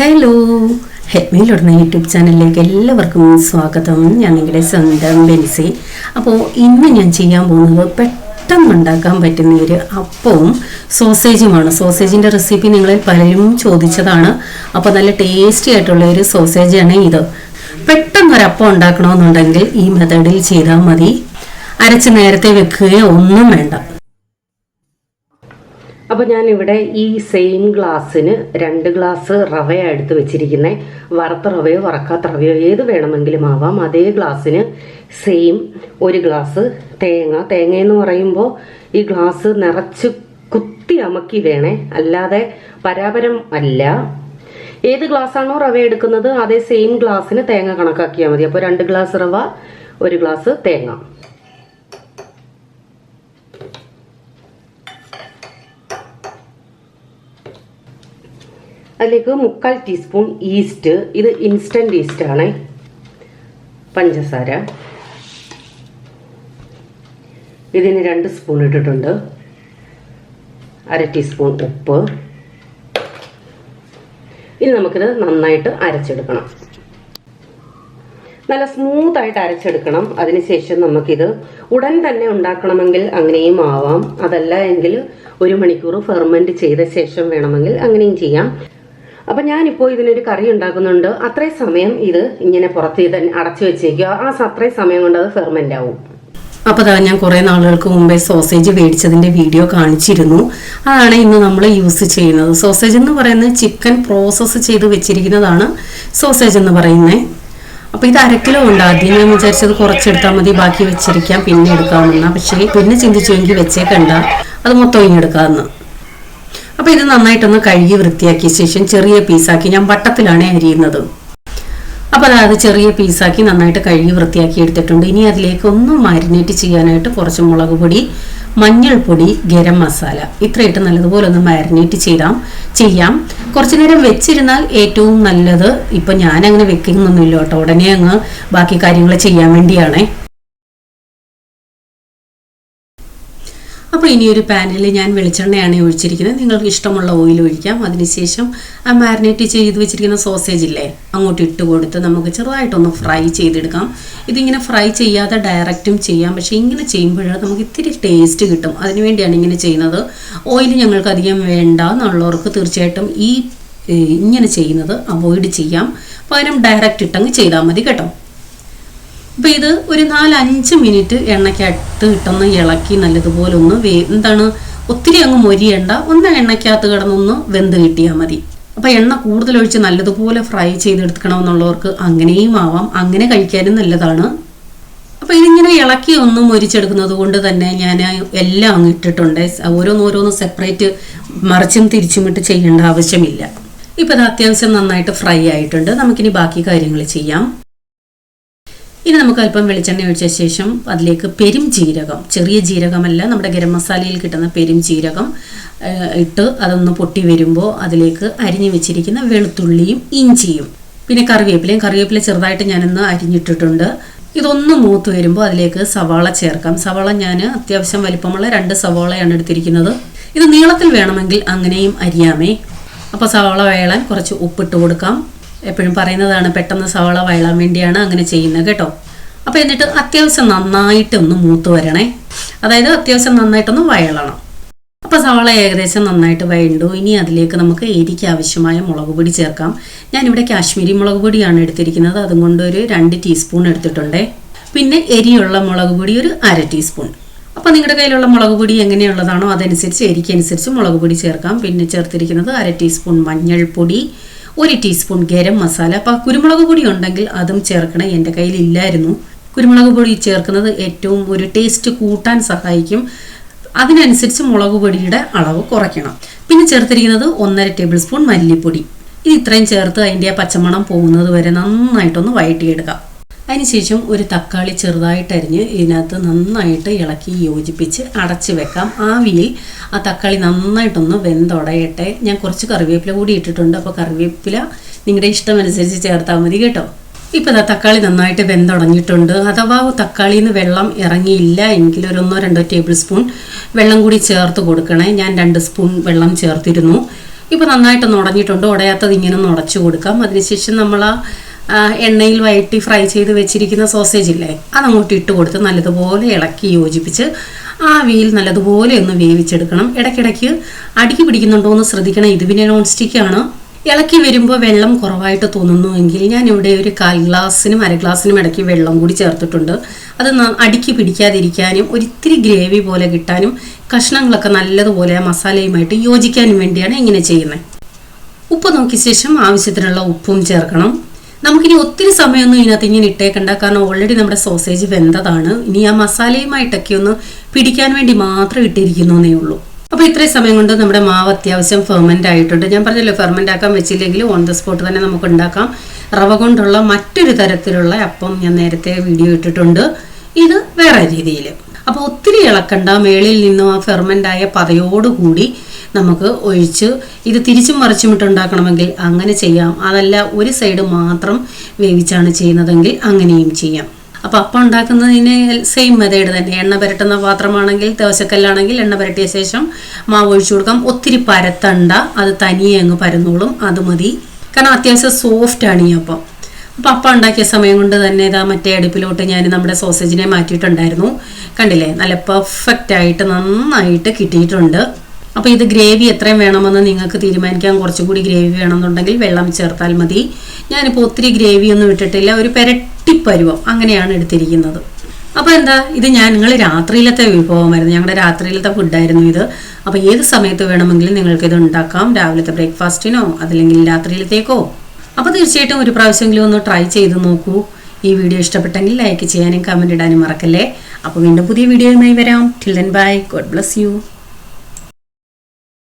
Hello, ഹെഡ്മയിലുള്ള YouTube ചാനലിലേക്ക് എല്ലാവർക്കും സ്വാഗതം. ഞാൻ നിങ്ങളുടെ സ്വന്തം ബെൻസി. അപ്പോൾ ഇന്ന് ഞാൻ ചെയ്യാൻ പോകുന്നത് പെട്ടെന്ന് ഉണ്ടാക്കാൻ പറ്റുന്ന ഒരു അപ്പവും സോസേജുമാണ്. സോസേജിൻ്റെ റെസിപ്പി നിങ്ങളിൽ പലരും ചോദിച്ചതാണ്. അപ്പോൾ നല്ല ടേസ്റ്റി ആയിട്ടുള്ള ഒരു സോസേജാണ് ഇത്. പെട്ടെന്നൊരു അപ്പം ഉണ്ടാക്കണമെന്നുണ്ടെങ്കിൽ ഈ മെത്തേഡിൽ ചെയ്താൽ മതി. അരച്ച് നേരത്തെ വെക്കുകയോ ഒന്നും വേണ്ട. അപ്പോൾ ഞാനിവിടെ ഈ സെയിം ഗ്ലാസ്സിന് 2 ഗ്ലാസ് റവയാണ് എടുത്ത് വെച്ചിരിക്കുന്നത്. വറുത്ത റവയോ വറക്കാത്ത റവയോ ഏത് വേണമെങ്കിലും ആവാം. അതേ ഗ്ലാസ്സിന് സെയിം 1 ഗ്ലാസ് തേങ്ങയെന്ന് പറയുമ്പോൾ ഈ ഗ്ലാസ് നിറച്ച് കുത്തി അമക്കി വേണേ, അല്ലാതെ പരാപരം അല്ല. ഏത് ഗ്ലാസ്സാണോ റവ എടുക്കുന്നത് അതേ സെയിം ഗ്ലാസ്സിന് തേങ്ങ കണക്കാക്കിയാൽ മതി. അപ്പോൾ 2 ഗ്ലാസ് റവ, 1 ഗ്ലാസ് തേങ്ങ. അതിലേക്ക് 1/4 ടീസ്പൂൺ ഈസ്റ്റ്, ഇത് ഇൻസ്റ്റൻറ്റ് ഈസ്റ്റ് ആണ്. പഞ്ചസാര ഇതിന് 2 സ്പൂൺ ഇട്ടിട്ടുണ്ട്. 1/2 ടീസ്പൂൺ ഉപ്പ്. ഇനി നമുക്കിത് നന്നായിട്ട് അരച്ചെടുക്കണം. നല്ല സ്മൂത്തായിട്ട് അരച്ചെടുക്കണം. അതിനുശേഷം നമുക്കിത് ഉടൻ തന്നെ ഉണ്ടാക്കണമെങ്കിൽ അങ്ങനെയും ആവാം. അതല്ല എങ്കിൽ 1 മണിക്കൂർ ഫെർമെൻറ്റ് ചെയ്ത ശേഷം വേണമെങ്കിൽ അങ്ങനെയും ചെയ്യാം. അപ്പം ഞാനിപ്പോൾ ഇതിനൊരു കറി ഉണ്ടാക്കുന്നുണ്ട്. അത്രയും സമയം ഇത് ഇങ്ങനെ പുറത്ത് ഇത് അടച്ചു വെച്ചേക്കുക. അത്രയും സമയം കൊണ്ട് അത് ഫെർമെൻ്റ് ആവും. അപ്പോൾ അതാ ഞാൻ കുറേ നാളുകൾക്ക് മുമ്പേ സോസേജ് മേടിച്ചതിൻ്റെ വീഡിയോ കാണിച്ചിരുന്നു. അതാണ് ഇന്ന് നമ്മൾ യൂസ് ചെയ്യുന്നത്. സോസേജ് എന്ന് പറയുന്നത് ചിക്കൻ പ്രോസസ്സ് ചെയ്ത് വെച്ചിരിക്കുന്നതാണ് സോസേജ് എന്ന് പറയുന്നത്. അപ്പോൾ ഇത് 1/2 കിലോ ഉണ്ട്. ആദ്യം ഞാൻ വിചാരിച്ചത് കുറച്ചെടുത്താൽ മതി, ബാക്കി വെച്ചിരിക്കാം, പിന്നെ എടുക്കാമെന്ന. പക്ഷേ പിന്നെ ചിന്തിച്ചു എനിക്ക് വെച്ചേക്കണ്ട, അത് മൊത്തം ഇനി എടുക്കാമെന്ന്. അപ്പോൾ ഇത് നന്നായിട്ടൊന്ന് കഴുകി വൃത്തിയാക്കിയ ശേഷം ചെറിയ പീസാക്കി, ഞാൻ വട്ടത്തിലാണ് അരിയുന്നത്. അപ്പോൾ അത് ചെറിയ പീസാക്കി നന്നായിട്ട് കഴുകി വൃത്തിയാക്കി എടുത്തിട്ടുണ്ട്. ഇനി അതിലേക്ക് ഒന്ന് മാരിനേറ്റ് ചെയ്യാനായിട്ട് കുറച്ച് മുളക് പൊടി, മഞ്ഞൾപ്പൊടി, ഗരം മസാല ഇത്രയിട്ട് നല്ലതുപോലെ ഒന്ന് മാരിനേറ്റ് ചെയ്യാം. കുറച്ചു നേരം വെച്ചിരുന്നാൽ ഏറ്റവും നല്ലത്. ഇപ്പം ഞാനങ്ങനെ വെക്കുന്നൊന്നുമില്ല കേട്ടോ, ഉടനെ അങ്ങ് ബാക്കി കാര്യങ്ങൾ ചെയ്യാൻ വേണ്ടിയാണേ. അപ്പോൾ ഇനി ഒരു പാനിൽ ഞാൻ വെളിച്ചെണ്ണയാണ് ഒഴിച്ചിരിക്കുന്നത്. നിങ്ങൾക്ക് ഇഷ്ടമുള്ള ഓയിൽ ഒഴിക്കാം. അതിനുശേഷം ആ മാരിനേറ്റ് ചെയ്ത് വെച്ചിരിക്കുന്ന സോസേജ് ഇല്ലേ, അങ്ങോട്ട് ഇട്ട് കൊടുത്ത് നമുക്ക് ചെറുതായിട്ടൊന്ന് ഫ്രൈ ചെയ്തെടുക്കാം. ഇതിങ്ങനെ ഫ്രൈ ചെയ്യാതെ ഡയറക്റ്റും ചെയ്യാം. പക്ഷേ ഇങ്ങനെ ചെയ്യുമ്പോൾ നമുക്ക് ഇത്തിരി ടേസ്റ്റ് കിട്ടും. അതിനുവേണ്ടിയാണ് ഇങ്ങനെ ചെയ്യുന്നത്. ഓയിൽ ഞങ്ങൾക്ക് അധികം വേണ്ട എന്നുള്ളവർക്ക് തീർച്ചയായിട്ടും ഇങ്ങനെ ചെയ്യുന്നത് അവോയ്ഡ് ചെയ്യാം. പകരം ഡയറക്റ്റ് ഇട്ടങ്ങ് ചെയ്താൽ മതി കേട്ടോ. അപ്പോൾ ഇത് ഒരു 4-5 മിനിറ്റ് എണ്ണയ്ക്കകത്ത് ഇട്ടൊന്ന് ഇളക്കി നല്ലതുപോലെ ഒന്ന് ഒത്തിരി അങ്ങ് മൊരിയണ്ട, ഒന്ന് എണ്ണയ്ക്കകത്ത് കിടന്നൊന്ന് വെന്ത് കിട്ടിയാൽ മതി. അപ്പോൾ എണ്ണ കൂടുതലൊഴിച്ച് നല്ലതുപോലെ ഫ്രൈ ചെയ്തെടുക്കണമെന്നുള്ളവർക്ക് അങ്ങനെയും ആവാം, അങ്ങനെ കഴിക്കാനും നല്ലതാണ്. അപ്പോൾ ഇതിങ്ങനെ ഇളക്കി ഒന്ന് മൊരിച്ചെടുക്കുന്നത് കൊണ്ട് തന്നെ ഞാൻ എല്ലാം അങ്ങ് ഇട്ടിട്ടുണ്ട്. ഓരോന്നോരോന്ന് സെപ്പറേറ്റ് മറിച്ചും തിരിച്ചും ഇട്ട് ചെയ്യേണ്ട ആവശ്യമില്ല. ഇപ്പോൾ ഇത് അത്യാവശ്യം നന്നായിട്ട് ഫ്രൈ ആയിട്ടുണ്ട്. നമുക്കിനി ബാക്കി കാര്യങ്ങൾ ചെയ്യാം. ഇനി നമുക്ക് അല്പം വെളിച്ചെണ്ണ ഒഴിച്ച ശേഷം അതിലേക്ക് പെരുംജീരകം, ചെറിയ ജീരകമല്ല, നമ്മുടെ ഗരം മസാലയിൽ കിട്ടുന്ന പെരുംജീരകം ഇട്ട് അതൊന്ന് പൊട്ടി വരുമ്പോൾ അതിലേക്ക് അരിഞ്ഞു വെച്ചിരിക്കുന്ന വെളുത്തുള്ളിയും ഇഞ്ചിയും പിന്നെ കറിവേപ്പില ചെറുതായിട്ട് ഞാനൊന്ന് അരിഞ്ഞിട്ടിട്ടുണ്ട്. ഇതൊന്ന് മൂത്ത് വരുമ്പോൾ അതിലേക്ക് സവാള ചേർക്കാം. സവാള ഞാൻ അത്യാവശ്യം വലിപ്പമുള്ള 2 സവാളയാണ് എടുത്തിരിക്കുന്നത്. ഇത് നീളത്തിൽ വേണമെങ്കിൽ അങ്ങനെയും അരിയാമേ. അപ്പോൾ സവാള വേളാൻ കുറച്ച് ഉപ്പിട്ട് കൊടുക്കാം. എപ്പോഴും പറയുന്നതാണ്, പെട്ടെന്ന് സവാള വഴലാൻ വേണ്ടിയാണ് അങ്ങനെ ചെയ്യുന്നത് കേട്ടോ. അപ്പോൾ എന്നിട്ട് അത്യാവശ്യം നന്നായിട്ടൊന്ന് മൂത്ത് വരണേ, അതായത് അത്യാവശ്യം നന്നായിട്ടൊന്ന് വഴലണം. അപ്പോൾ സവാള ഏകദേശം നന്നായിട്ട് വഴണ്ടു. ഇനി അതിലേക്ക് നമുക്ക് എരിക്ക് ആവശ്യമായ മുളക് പൊടി ചേർക്കാം. ഞാനിവിടെ കാശ്മീരി മുളക് പൊടിയാണ് എടുത്തിരിക്കുന്നത്. അതുകൊണ്ട് ഒരു 2 ടീസ്പൂൺ എടുത്തിട്ടുണ്ടേ. പിന്നെ എരിയുള്ള മുളക് പൊടി ഒരു 1/2 ടീസ്പൂൺ. അപ്പോൾ നിങ്ങളുടെ കയ്യിലുള്ള മുളക് പൊടി എങ്ങനെയുള്ളതാണോ അതനുസരിച്ച് എരിക്കനുസരിച്ച് മുളക് പൊടി ചേർക്കാം. പിന്നെ ചേർത്തിരിക്കുന്നത് 1/2 ടീസ്പൂൺ മഞ്ഞൾപ്പൊടി, 1 ടീസ്പൂൺ ഗരം മസാല. അപ്പോൾ കുരുമുളക് പൊടി ഉണ്ടെങ്കിൽ അതും ചേർക്കണം. എൻ്റെ കയ്യിൽ ഇല്ലായിരുന്നു. കുരുമുളക് പൊടി ചേർക്കുന്നത് ഏറ്റവും ഒരു ടേസ്റ്റ് കൂട്ടാൻ സഹായിക്കും. അതിനനുസരിച്ച് മുളക് പൊടിയുടെ അളവ് കുറയ്ക്കണം. പിന്നെ ചേർത്തിരിക്കുന്നത് 1/2 ടേബിൾ സ്പൂൺ മല്ലിപ്പൊടി. ഇത് ഇത്രയും ചേർത്ത് അതിൻ്റെ പച്ചമണം പോകുന്നത് വരെ നന്നായിട്ടൊന്ന് വഴറ്റിയെടുക്കാം. അതിനുശേഷം ഒരു തക്കാളി ചെറുതായിട്ട് അരിഞ്ഞ് ഇതിനകത്ത് നന്നായിട്ട് ഇളക്കി യോജിപ്പിച്ച് അടച്ച് വെക്കാം. ആവിയിൽ ആ തക്കാളി നന്നായിട്ടൊന്ന് വെന്തുടയട്ടെ. ഞാൻ കുറച്ച് കറിവേപ്പില കൂടി ഇട്ടിട്ടുണ്ട്. അപ്പോൾ കറിവേപ്പില നിങ്ങളുടെ ഇഷ്ടമനുസരിച്ച് ചേർത്താൽ മതി കേട്ടോ. ഇപ്പോൾ തക്കാളി നന്നായിട്ട് വെന്തുടഞ്ഞിട്ടുണ്ട്. അഥവാ തക്കാളിയിൽ നിന്ന് വെള്ളം ഇറങ്ങിയില്ല എങ്കിൽ ഒരു 1-2 ടേബിൾ സ്പൂൺ വെള്ളം കൂടി ചേർത്ത് കൊടുക്കണേ. ഞാൻ 2 സ്പൂൺ വെള്ളം ചേർത്തിരുന്നു. ഇപ്പോൾ നന്നായിട്ടൊന്ന് ഉടഞ്ഞിട്ടുണ്ട്. ഉടയാത്തത് ഇങ്ങനെ ഒന്ന് ഉടച്ചു കൊടുക്കാം. അതിനുശേഷം നമ്മൾ എണ്ണയിൽ വഴറ്റി ഫ്രൈ ചെയ്ത് വെച്ചിരിക്കുന്ന സോസേജ് ഇല്ലേ, അതങ്ങോട്ട് ഇട്ട് കൊടുത്ത് നല്ലതുപോലെ ഇളക്കി യോജിപ്പിച്ച് ആവിയിൽ നല്ലതുപോലെ ഒന്ന് വേവിച്ചെടുക്കണം. ഇടയ്ക്കിടയ്ക്ക് അടിക്ക് പിടിക്കുന്നുണ്ടോ എന്ന് ശ്രദ്ധിക്കണം. ഇത് പിന്നെ നോൺ സ്റ്റിക്കാണ്. ഇളക്കി വരുമ്പോൾ വെള്ളം കുറവായിട്ട് തോന്നുന്നുവെങ്കിൽ ഞാനിവിടെ ഒരു 1/4 ഗ്ലാസ്സിനും 1/2 ഗ്ലാസ്സിനും ഇടയ്ക്ക് വെള്ളം കൂടി ചേർത്തിട്ടുണ്ട്. അത് അടിക്ക് പിടിക്കാതിരിക്കാനും ഒരിത്തിരി ഗ്രേവി പോലെ കിട്ടാനും കഷ്ണങ്ങളൊക്കെ നല്ലതുപോലെ ആ മസാലയുമായിട്ട് യോജിക്കാനും വേണ്ടിയാണ് ഇങ്ങനെ ചെയ്യുന്നത്. ഉപ്പ് നോക്കിയ ശേഷം ആവശ്യത്തിനുള്ള ഉപ്പും ചേർക്കണം. നമുക്കിനി ഒത്തിരി സമയമൊന്നും ഇതിനകത്ത് ഇങ്ങനെ ഇട്ടേക്കണ്ട, കാരണം ഓൾറെഡി നമ്മുടെ സോസേജ് വെന്തതാണ്. ഇനി ആ മസാലയുമായിട്ടൊക്കെ ഒന്ന് പിടിക്കാൻ വേണ്ടി മാത്രം ഇട്ടിരിക്കുന്നേ ഉള്ളൂ. അപ്പോൾ ഇത്രയും സമയം കൊണ്ട് നമ്മുടെ മാവ് അത്യാവശ്യം ഫെർമെൻ്റ് ആയിട്ടുണ്ട്. ഞാൻ പറഞ്ഞല്ലോ, ഫെർമെൻ്റ് ആക്കാൻ വെച്ചില്ലെങ്കിൽ ഓൺ ദ സ്പോട്ട് തന്നെ നമുക്ക് ഉണ്ടാക്കാം. റവ കൊണ്ടുള്ള മറ്റൊരു തരത്തിലുള്ള അപ്പം ഞാൻ നേരത്തെ വീഡിയോ ഇട്ടിട്ടുണ്ട്. ഇത് വേറെ രീതിയിൽ. അപ്പോൾ ഒത്തിരി ഇളക്കണ്ട. മേളിൽ നിന്നും ആ ഫെർമെൻ്റായ പതയോടുകൂടി നമുക്ക് ഒഴിച്ച് ഇത് തിരിച്ചും മറിച്ചും ഇട്ടുണ്ടാക്കണമെങ്കിൽ അങ്ങനെ ചെയ്യാം. അതല്ല ഒരു സൈഡ് മാത്രം വേവിച്ചാണ് ചെയ്യുന്നതെങ്കിൽ അങ്ങനെയും ചെയ്യാം. അപ്പോൾ അപ്പം ഉണ്ടാക്കുന്നതിന് സെയിം മെത്തേഡ് തന്നെ. എണ്ണ പുരട്ടുന്ന പാത്രമാണെങ്കിൽ, ദോശക്കല്ലാണെങ്കിൽ എണ്ണ പുരട്ടിയ ശേഷം മാവ് ഒഴിച്ചു കൊടുക്കാം. ഒത്തിരി പരത്തണ്ട, അത് തനിയെ അങ്ങ് പരന്നോളും. അത് മതി. കാരണം അത്യാവശ്യം സോഫ്റ്റാണ് ഈ അപ്പം. അപ്പോൾ അപ്പം ഉണ്ടാക്കിയ സമയം കൊണ്ട് തന്നെ ഇതാ മറ്റേ അടുപ്പിലോട്ട് ഞാൻ നമ്മുടെ സോസേജിനെ മാറ്റിയിട്ടുണ്ടായിരുന്നു. കണ്ടില്ലേ, നല്ല പെർഫെക്റ്റ് ആയിട്ട് നന്നായിട്ട് കിട്ടിയിട്ടുണ്ട്. അപ്പോൾ ഇത് ഗ്രേവി എത്രയും വേണമെന്ന് നിങ്ങൾക്ക് തീരുമാനിക്കാം. കുറച്ചുകൂടി ഗ്രേവി വേണമെന്നുണ്ടെങ്കിൽ വെള്ളം ചേർത്താൽ മതി. ഞാനിപ്പോൾ ഒത്തിരി ഗ്രേവിയൊന്നും ഇട്ടിട്ടില്ല, ഒരു പെരട്ടിപ്പരുവം അങ്ങനെയാണ് എടുത്തിരിക്കുന്നത്. അപ്പോൾ എന്താ, ഇത് ഞങ്ങൾ രാത്രിയിലത്തെ വിഭവമായിരുന്നു, ഞങ്ങളുടെ രാത്രിയിലത്തെ ഫുഡായിരുന്നു ഇത്. അപ്പോൾ ഏത് സമയത്ത് വേണമെങ്കിലും നിങ്ങൾക്കിത് ഉണ്ടാക്കാം, രാവിലത്തെ ബ്രേക്ക്ഫാസ്റ്റിനോ അതല്ലെങ്കിൽ രാത്രിയിലത്തേക്കോ. അപ്പോൾ തീർച്ചയായിട്ടും ഒരു പ്രാവശ്യമെങ്കിലും ഒന്ന് ട്രൈ ചെയ്ത് നോക്കൂ. ഈ വീഡിയോ ഇഷ്ടപ്പെട്ടെങ്കിൽ ലൈക്ക് ചെയ്യാനും കമൻറ്റ് ഇടാനും മറക്കല്ലേ. അപ്പോൾ വീണ്ടും പുതിയ വീഡിയോയുമായി വരാം. Till then bye, God bless you.